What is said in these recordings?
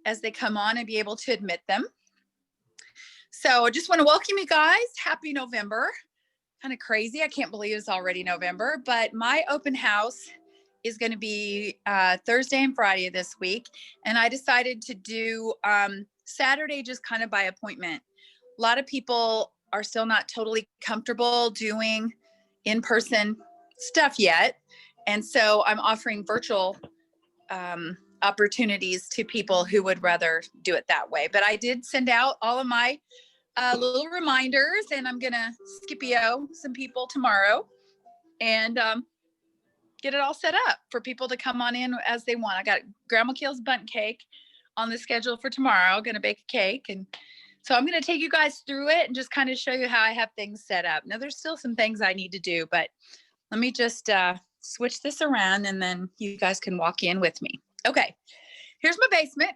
as they come on and be able to admit them. So I just want to welcome you guys. Happy November. Kind of crazy. I can't believe it's already November, but my open house is going to be Thursday and Friday this week. And I decided to do Saturday just kind of by appointment. A lot of people are still not totally comfortable doing in-person stuff yet. And so I'm offering virtual opportunities to people who would rather do it that way. But I did send out all of my little reminders, and I'm going to Scipio some people tomorrow and get it all set up for people to come on in as they want. I got Grandma Keel's bundt cake on the schedule for tomorrow. I'm going to bake a cake. And so I'm going to take you guys through it and just kind of show you how I have things set up. Now, there's still some things I need to do, but let me just switch this around and then you guys can walk in with me. Okay, here's my basement.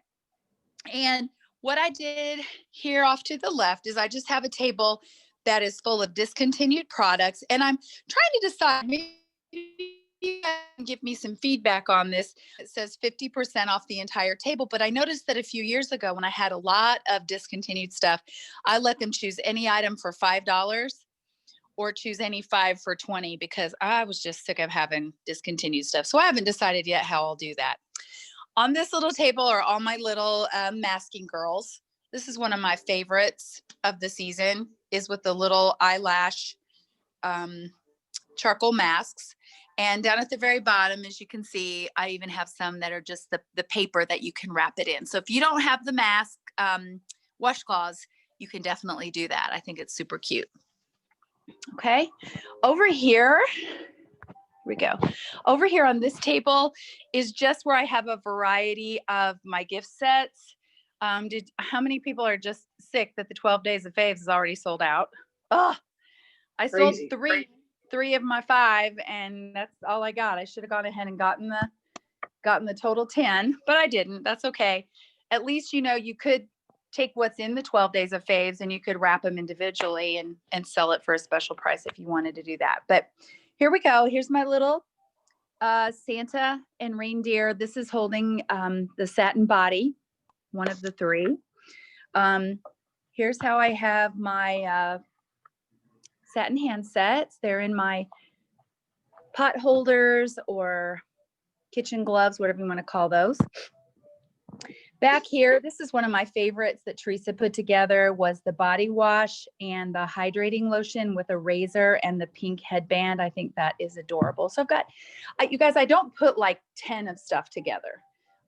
And what I did here off to the left is I just have a table that is full of discontinued products. And I'm trying to decide, maybe you can give me some feedback on this. It says 50% off the entire table. But I noticed that a few years ago when I had a lot of discontinued stuff, I let them choose any item for $5 or choose any 5 for 20 because I was just sick of having discontinued stuff. So I haven't decided yet how I'll do that. On this little table are all my little masking girls. This is one of my favorites of the season, is with the little eyelash charcoal masks. And down at the very bottom, as you can see, I even have some that are just the paper that you can wrap it in. So if you don't have the mask washcloths, you can definitely do that. I think it's super cute. Okay, over here we go. Over here on this table is just where I have a variety of my gift sets. How many people are just sick that the 12 Days of Faves is already sold out? Oh, I sold three of my 5, and that's all I got. I should have gone ahead and gotten the total 10, but I didn't. That's okay. At least, you know, you could take what's in the 12 Days of Faves and you could wrap them individually and sell it for a special price if you wanted to do that. But here we go. Here's my little Santa and reindeer. This is holding the satin body, one of the 3. Here's how I have my satin hand sets. They're in my pot holders or kitchen gloves, whatever you want to call those. Back here, this is one of my favorites that Teresa put together, was the body wash and the hydrating lotion with a razor and the pink headband. I think that is adorable. So I've got, you guys, I don't put like 10 of stuff together.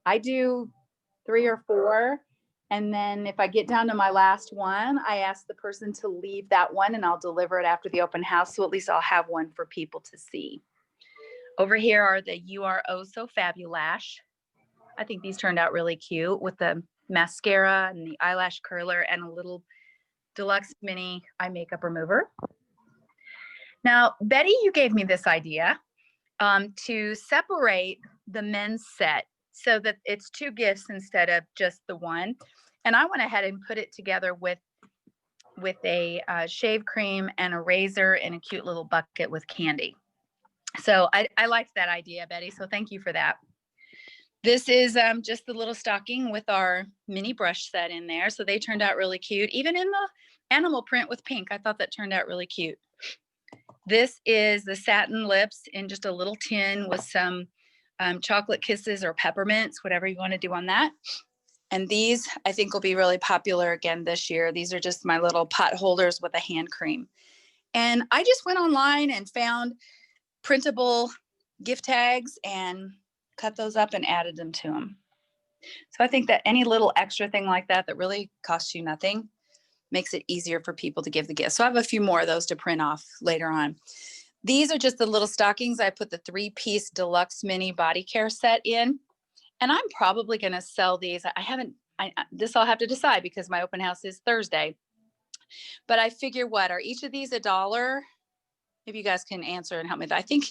I do 3 or 4. And then if I get down to my last one, I ask the person to leave that one and I'll deliver it after the open house. So at least I'll have one for people to see. Over here are the You Are Oh So Fabulash. I think these turned out really cute with the mascara and the eyelash curler and a little deluxe mini eye makeup remover. Now, Betty, you gave me this idea to separate the men's set so that it's 2 gifts instead of just the one. And I went ahead and put it together with a shave cream and a razor and a cute little bucket with candy. So I liked that idea, Betty. So thank you for that. This is just the little stocking with our mini brush set in there. So they turned out really cute, even in the animal print with pink. I thought that turned out really cute. This is the satin lips in just a little tin with some chocolate kisses or peppermints, whatever you want to do on that. And these I think will be really popular again this year. These are just my little pot holders with a hand cream. And I just went online and found printable gift tags and cut those up and added them to them. So I think that any little extra thing like that that really costs you nothing makes it easier for people to give the gift. So I have a few more of those to print off later on. These are just the little stockings. I put the 3-piece deluxe mini body care set in, and I'm probably going to sell these. This I'll have to decide because my open house is Thursday, but I figure are each of these $1? Maybe you guys can answer and help me. I think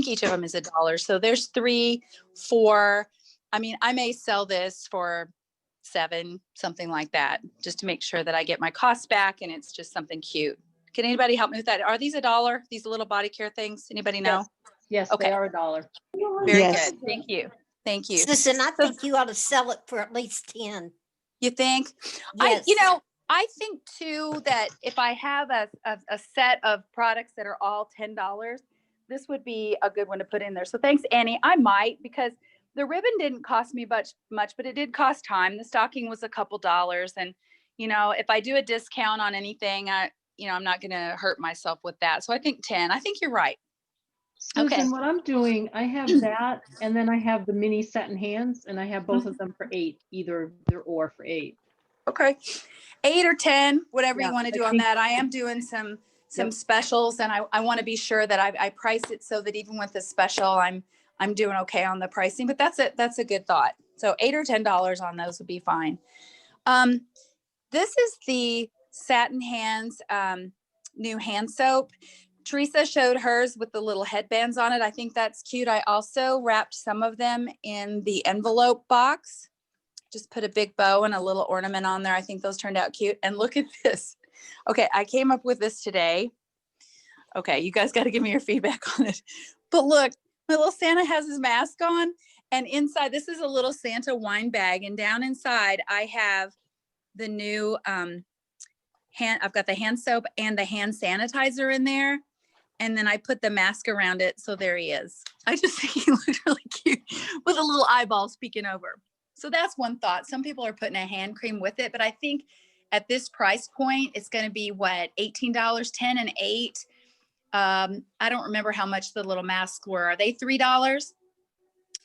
each of them is $1. So there's 3, 4. I mean, I may sell this for 7, something like that, just to make sure that I get my costs back and it's just something cute. Can anybody help me with that? Are these $1? These little body care things? Anybody know? Yes, okay. They are $1. Very good. Thank you. Thank you. Susan, I So think you ought to sell it for at least 10. you think? Yes. I think too that if I have a set of products that are all $10, this would be a good one to put in there. So thanks, Annie. I might, because the ribbon didn't cost me much, but it did cost time. The stocking was a couple dollars, and if I do a discount on anything, I'm not going to hurt myself with that. So I think 10. I think you're right. Susan, Okay. what I'm doing, I have that, and then I have the mini satin hands, and I have both of them for 8, either or for 8. Okay. 8 or 10, whatever Yeah, you want to I do on think- that. I am doing some Yep. specials, and I want to be sure that I price it so that even with the special, I'm doing okay on the pricing. But that's a good thought. So $8 or $10 on those would be fine. This is the Satin Hands new hand soap. Teresa showed hers with the little headbands on it. I think that's cute. I also wrapped some of them in the envelope box. Just put a big bow and a little ornament on there. I think those turned out cute. And look at this. Okay, I came up with this today. Okay, you guys got to give me your feedback on it. But look, my little Santa has his mask on, and inside, this is a little Santa wine bag, and down inside, I have the new I've got the hand soap and the hand sanitizer in there. And then I put the mask around it. So there he is. I just think he looked really cute with a little eyeball speaking over. So that's one thought. Some people are putting a hand cream with it, but I think at this price point, it's going to be what, $18, 10 and 8. I don't remember how much the little masks were. Are they $3?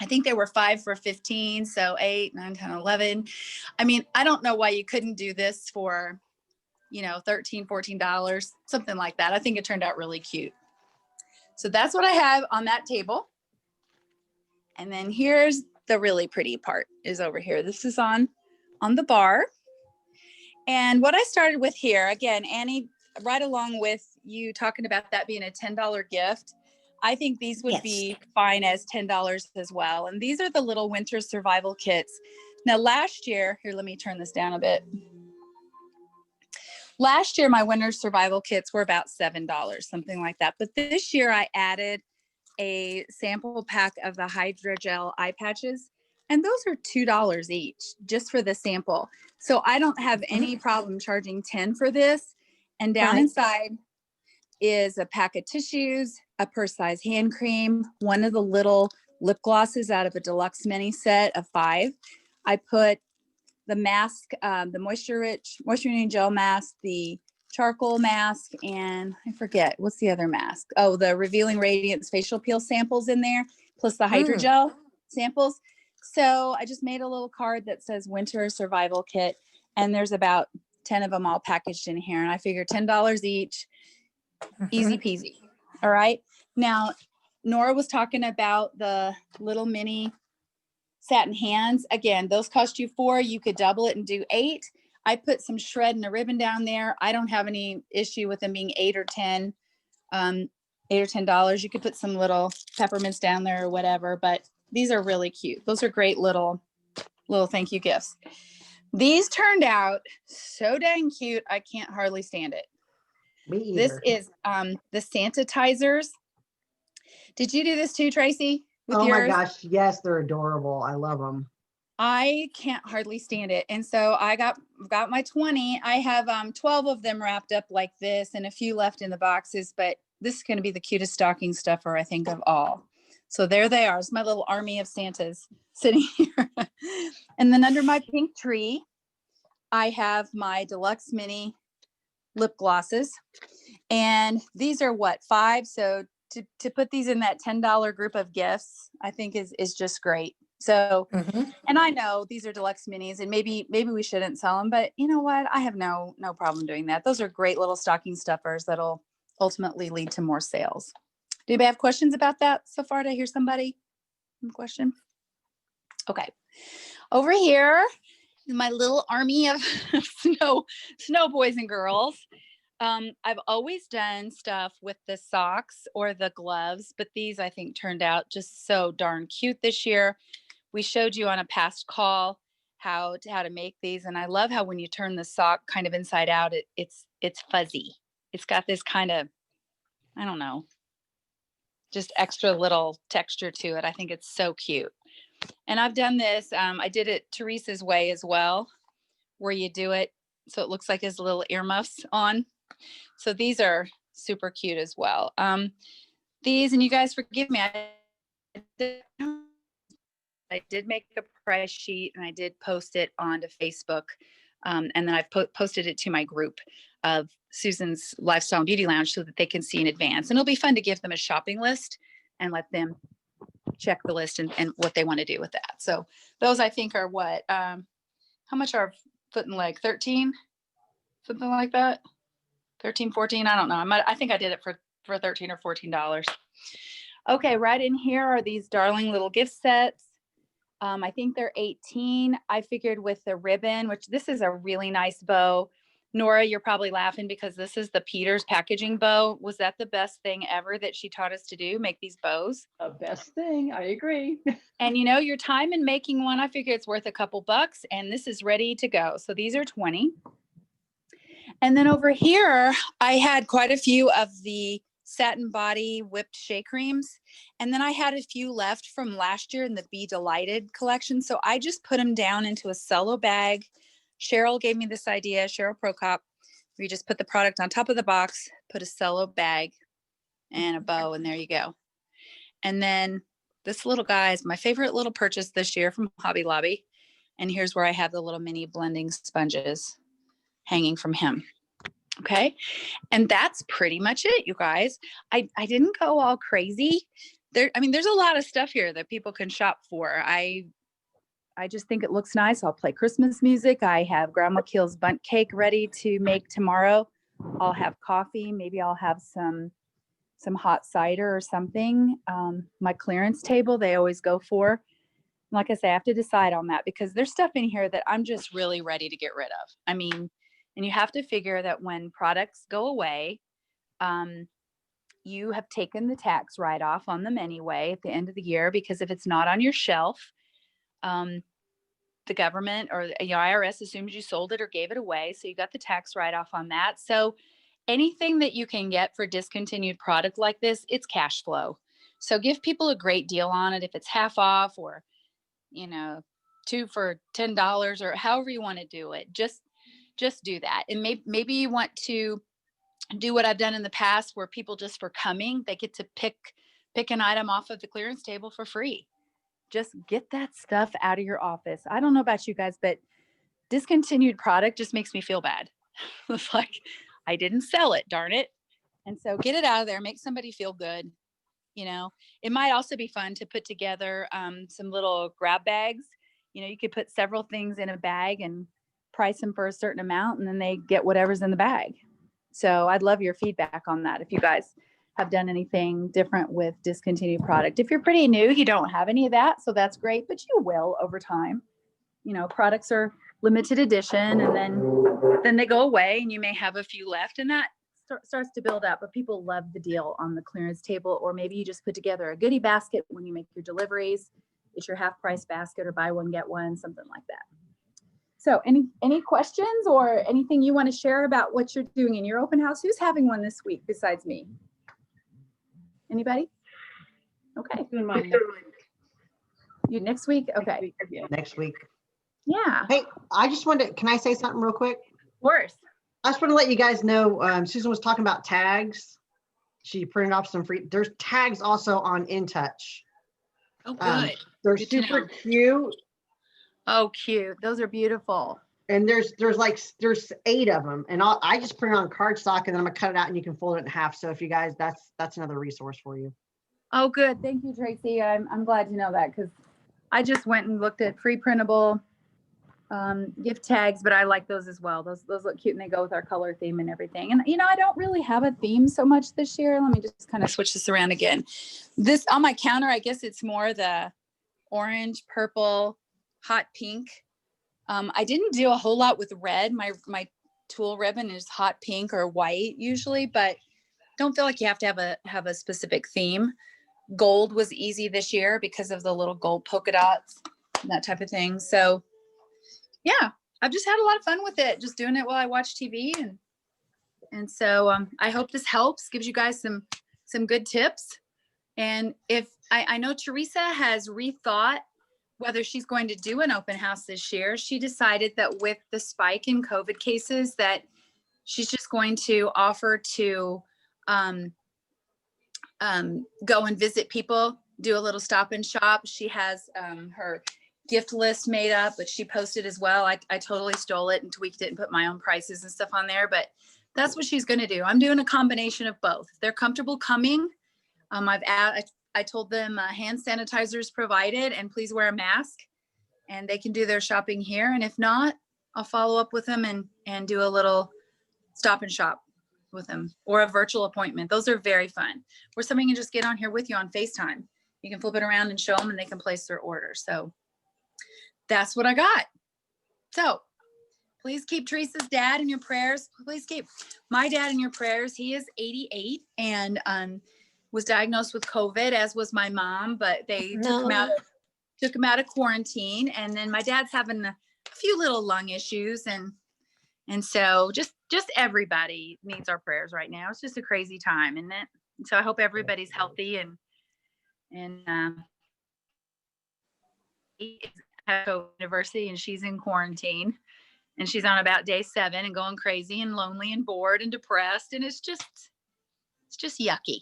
I think they were 5 for 15. So 8, 9, 10, 11. I mean, I don't know why you couldn't do this for, $13, $14, something like that. I think it turned out really cute. So that's what I have on that table. And then here's the really pretty part is over here. This is on the bar. And what I started with here, again, Annie, right along with you talking about that being a $10 gift, I think these would be fine as $10 as well. And these are the little winter survival kits. Now last year, here, let me turn this down a bit. Last year, my winter survival kits were about $7, something like that. But this year I added a sample pack of the hydrogel eye patches, and those are $2 each just for the sample. So I don't have any problem charging 10 for this. And down inside is a pack of tissues, a purse-size hand cream, one of the little lip glosses out of a deluxe mini set of 5. I put the mask, the moisturizing gel mask, the charcoal mask, and I forget, what's the other mask? Oh, the Revealing Radiance facial peel samples in there, plus the hydrogel samples. So I just made a little card that says Winter Survival Kit, and there's about 10 of them all packaged in here. And I figure $10 each, easy peasy. All right. Now, Nora was talking about the little mini satin hands. Again, those cost you $4. You could double it and do 8. I put some shred and a ribbon down there. I don't have any issue with them being 8 or 10, $8 or $10. You could put some little peppermints down there or whatever, but these are really cute. Those are great little thank you gifts. These turned out so dang cute. I can't hardly stand it. Me either. This is the Sanitizers. Did you do this too, Tracy? With yours? My gosh, yes, they're adorable. I love them. I can't hardly stand it. And so I got my 20. I have 12 of them wrapped up like this and a few left in the boxes, but this is going to be the cutest stocking stuffer, I think, of all. So there they are. It's my little army of Santas sitting here. And then under my pink tree, I have my deluxe mini lip glosses. And these are what, 5? So to put these in that $10 group of gifts, I think is just great. So, and I know these are deluxe minis, and maybe we shouldn't sell them, but you know what? I have no problem doing that. Those are great little stocking stuffers that'll ultimately lead to more sales. Do anybody have questions about that so far? Did I hear somebody? Question? Okay. Over here, my little army of snow boys and girls. I've always done stuff with the socks or the gloves, but these I think turned out just so darn cute this year. We showed you on a past call how to make these, and I love how when you turn the sock kind of inside out, it's fuzzy. It's got this kind of, I don't know, just extra little texture to it. I think it's so cute. And I've done this. I did it Teresa's way as well, where you do it so it looks like his little earmuffs on. So these are super cute as well. These, and you guys forgive me, I did make a price sheet and I did post it onto Facebook. And then I've posted it to my group of Susan's Lifestyle and Beauty Lounge so that they can see in advance. And it'll be fun to give them a shopping list and let them check the list and what they want to do with that. So those I think are what, how much are foot and leg? 13, something like that. 13, 14. I don't know. I think I did it for $13 or $14. Okay. Right in here are these darling little gift sets. I think they're 18. I figured with the ribbon, which this is a really nice bow. Nora, you're probably laughing because this is the Peters packaging bow. Was that the best thing ever that she taught us to do? Make these bows? The best thing. I agree. And you know, your time in making one, I figure it's worth a couple bucks, and this is ready to go. So these are 20. And then over here, I had quite a few of the satin body whipped shea creams. And then I had a few left from last year in the Be Delighted collection. So I just put them down into a cello bag. Cheryl gave me this idea, Cheryl Prokop. We just put the product on top of the box, put a cello bag and a bow, and there you go. And then this little guy is my favorite little purchase this year from Hobby Lobby. And here's where I have the little mini blending sponges hanging from him. Okay. And that's pretty much it, you guys. I didn't go all crazy there. I mean, there's a lot of stuff here that people can shop for. I just think it looks nice. I'll play Christmas music. I have Grandma Keel's bundt cake ready to make tomorrow. I'll have coffee. Maybe I'll have some hot cider or something. My clearance table, they always go for. Like I say, I have to decide on that because there's stuff in here that I'm just really ready to get rid of. I mean, and you have to figure that when products go away, you have taken the tax write-off on them anyway at the end of the year, because if it's not on your shelf, the government or your IRS assumes you sold it or gave it away. So you got the tax write-off on that. So anything that you can get for discontinued product like this, it's cash flow. So give people a great deal on it. If it's half off or, you know, 2 for $10 or however you want to do it, just do that. And maybe you want to do what I've done in the past where people just for coming, they get to pick an item off of the clearance table for free. Just get that stuff out of your office. I don't know about you guys, but discontinued product just makes me feel bad. It's like, I didn't sell it, darn it. And so get it out of there, make somebody feel good. You know, it might also be fun to put together some little grab bags. You know, you could put several things in a bag and price them for a certain amount, and then they get whatever's in the bag. So I'd love your feedback on that. If you guys have done anything different with discontinued product. If you're pretty new, you don't have any of that. So that's great, but you will over time. You know, products are limited edition and then they go away and you may have a few left and that starts to build up, but people love the deal on the clearance table. Or maybe you just put together a goodie basket when you make your deliveries. It's your half price basket or buy one, get one, something like that. So any questions or anything you want to share about what you're doing in your open house? Who's having one this week besides me? Anybody? Okay. Doing mine You next week? Okay. next week, yeah. Next week. Yeah, of Hey, I just wanted, can I say something real quick? course. I just want to let you guys know, Susan was talking about tags. She printed off some free, there's tags also on InTouch. Oh, good. They're Good to super know. cute. Oh, cute. Those are beautiful. And there's 8 of them, and I just print it on cardstock, and then I'm gonna cut it out, and you can fold it in half. So if you guys, that's another resource for you. Oh, good. Thank you, Tracy. I'm glad to know that because I just went and looked at free printable gift tags, but I like those as well. Those look cute and they go with our color theme and everything. And you know, I don't really have a theme so much this year. Let me just kind of switch this around again. This on my counter, I guess it's more the orange, purple, hot pink. I didn't do a whole lot with red. My tool ribbon is hot pink or white usually, but don't feel like you have to have a specific theme. Gold was easy this year because of the little gold polka dots and that type of thing. So yeah, I've just had a lot of fun with it, just doing it while I watch TV. And so I hope this helps, gives you guys some good tips. And if I know Teresa has rethought whether she's going to do an open house this year. She decided that with the spike in COVID cases that she's just going to offer to go and visit people, do a little stop and shop. She has her gift list made up, but she posted as well. I totally stole it and tweaked it and put my own prices and stuff on there, but that's what she's going to do. I'm doing a combination of both. If they're comfortable coming, I told them hand sanitizers provided and please wear a mask, and they can do their shopping here. And if not, I'll follow up with them and do a little stop and shop with them, or a virtual appointment. Those are very fun, where somebody can just get on here with you on FaceTime. You can flip it around and show them and they can place their order. So that's what I got. So please keep Teresa's dad in your prayers. Please keep my dad in your prayers. He is 88 and was diagnosed with COVID, as was my mom, but they took him out of quarantine. And then my dad's having a few little lung issues, and so just everybody needs our prayers right now. It's just a crazy time, isn't it? And so I hope everybody's healthy and at university, and she's in quarantine, and she's on about day 7 and going crazy and lonely and bored and depressed, and it's just yucky.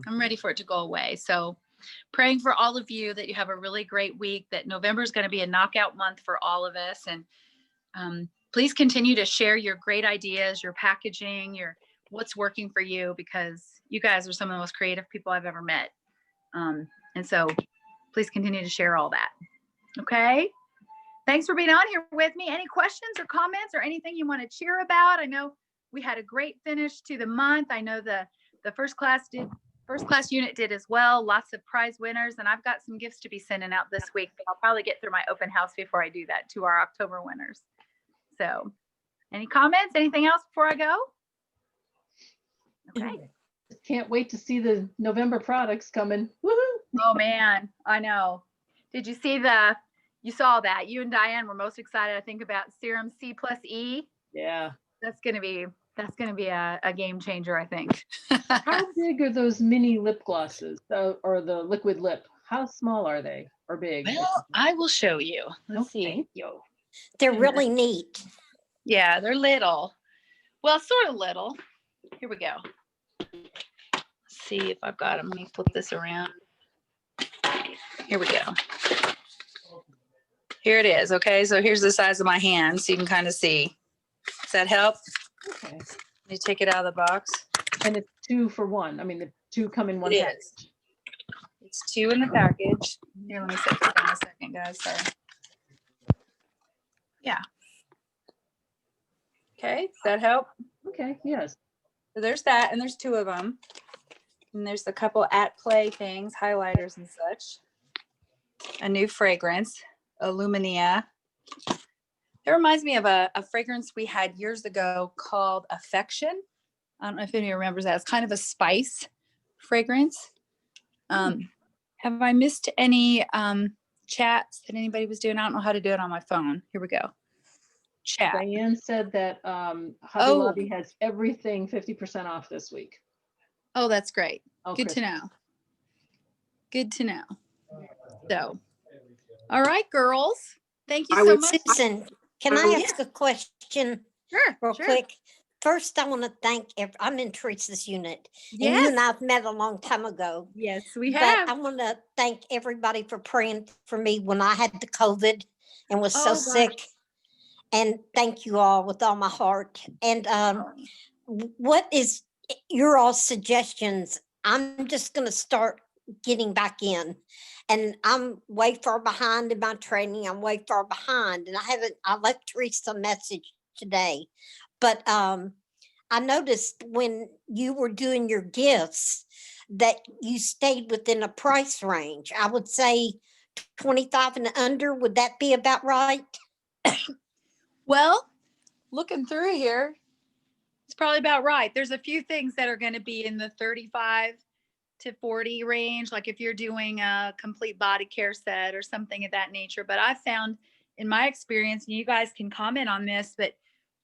I'm ready for it to go away. So praying for all of you that you have a really great week, that November is going to be a knockout month for all of us. And please continue to share your great ideas, your packaging, your what's working for you, because you guys are some of the most creative people I've ever met. And so please continue to share all that. Okay. Thanks for being on here with me. Any questions or comments or anything you want to cheer about? I know we had a great finish to the month. I know the first class unit did as well. Lots of prize winners, and I've got some gifts to be sending out this week, but I'll probably get through my open house before I do that to our October winners. So any comments, anything else before I go? Okay. Can't wait to see the November products coming. Woohoo! Oh man, I know. Did you see you saw that? You and Diane were most excited, I think, about Serum C+E. Yeah. That's gonna be a game changer, I think. How big are those mini lip glosses or the liquid lip? How small are they, or big? Well, I will show you. Let's see. They're really neat. Yeah, they're little. Well, sort of little. Here we go. Let's see if I've got them. Let me flip this around. Here we go. Here it is. Okay, so here's the size of my hand, so you can kind of see. Does that help? Okay. Let me take it out of the box. And it's 2 for 1. I mean, the 2 come in one It package. is. It's 2 in the package. Here, let me set this down a second, guys. Sorry. Yeah. Okay, does that help? Okay, yes. So there's that, and there's 2 of them. And there's a couple at play things, highlighters and such. A new fragrance, Illumina. It reminds me of a fragrance we had years ago called Affection. I don't know if anybody remembers that. It's kind of a spice fragrance. Have I missed any chats that anybody was doing? I don't know how to do it on my phone. Here we go. Chat. Diane said that Hobby Lobby has everything 50% off this week. Oh, that's great. Oh, Good to Christmas. know. Good to know. So, all right, girls. Thank you so much. Susan, can I ask a question Sure. real sure. quick? First, I want to thank, I'm in Teresa's unit. And you Yes. and I've met a long time ago. Yes, we But have. I want to thank everybody for praying for me when I had the COVID and was so Oh, gosh. sick. And thank you all with all my heart. And what is your all suggestions? I'm just going to start getting back in. And I'm way far behind in my training. I'm way far behind. And I left Teresa a message today. But I noticed when you were doing your gifts that you stayed within a price range. I would say 25 and under. Would that be about right? Well, looking through here, it's probably about right. There's a few things that are going to be in the 35 to 40 range, like if you're doing a complete body care set or something of that nature. But I found in my experience, and you guys can comment on this, but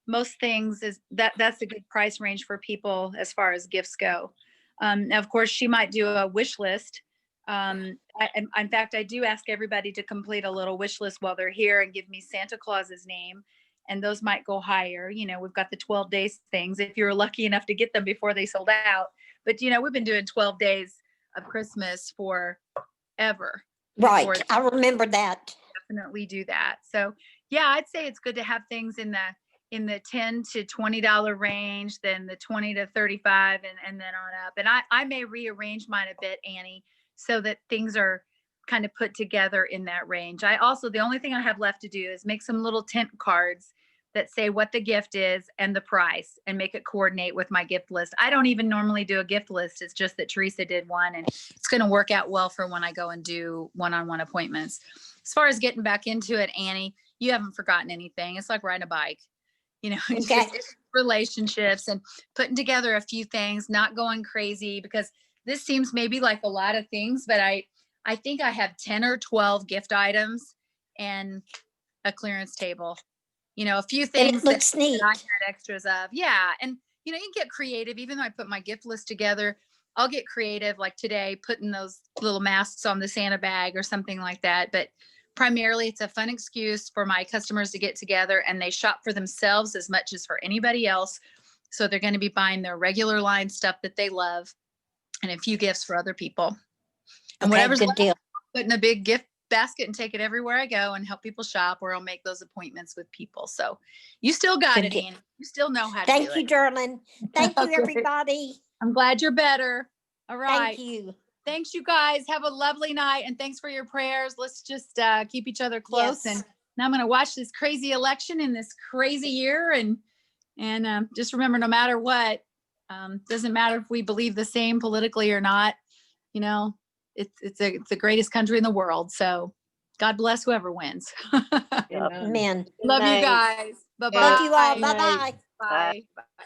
most things is that's a good price range for people as far as gifts go. Now, of course, she might do a wish list In fact, I do ask everybody to complete a little wish list while they're here and give me Santa Claus's name. And those might go higher. You know, we've got the 12 days things if you're lucky enough to get them before they sold out. But, you know, we've been doing 12 days of Christmas forever. Right. I remember that. Definitely do that. So yeah, I'd say it's good to have things in the $10 to $20 range, then the 20 to 35 and then on up. And I may rearrange mine a bit, Annie, so that things are kind of put together in that range. The only thing I have left to do is make some little tent cards that say what the gift is and the price and make it coordinate with my gift list. I don't even normally do a gift list. It's just that Teresa did one, and it's going to work out well for when I go and do one-on-one appointments. As far as getting back into it, Annie, you haven't forgotten anything. It's like riding a bike. You know, it's Okay. just relationships and putting together a few things, not going crazy, because this seems maybe like a lot of things, but I think I have 10 or 12 gift items and a clearance table. You know, a few And things it looks neat. that I had extras of. Yeah. And, you know, you can get creative. Even though I put my gift list together, I'll get creative, like today, putting those little masks on the Santa bag or something like that. But primarily, it's a fun excuse for my customers to get together, and they shop for themselves as much as for anybody else. So they're going to be buying their regular line stuff that they love and a few gifts for other people. And Okay, whatever's good left, deal. put in a big gift basket and take it everywhere I go and help people shop, or I'll make those appointments with people. So you still got Good it, deal. Annie. You still know how to Thank do you, it. darling. Thank you, Okay. everybody. I'm glad you're better. All right. Thank you. Thanks, you guys. Have a lovely night, and thanks for your prayers. Let's just keep each other close. Yes. And now I'm going to watch this crazy election in this crazy year, and just remember, no matter what, doesn't matter if we believe the same politically or not. You know, it's the greatest country in the world. So God bless whoever wins. Amen. Amen. Love you Night. guys. Bye bye. Love you all. Good Bye night. bye. Bye. Bye.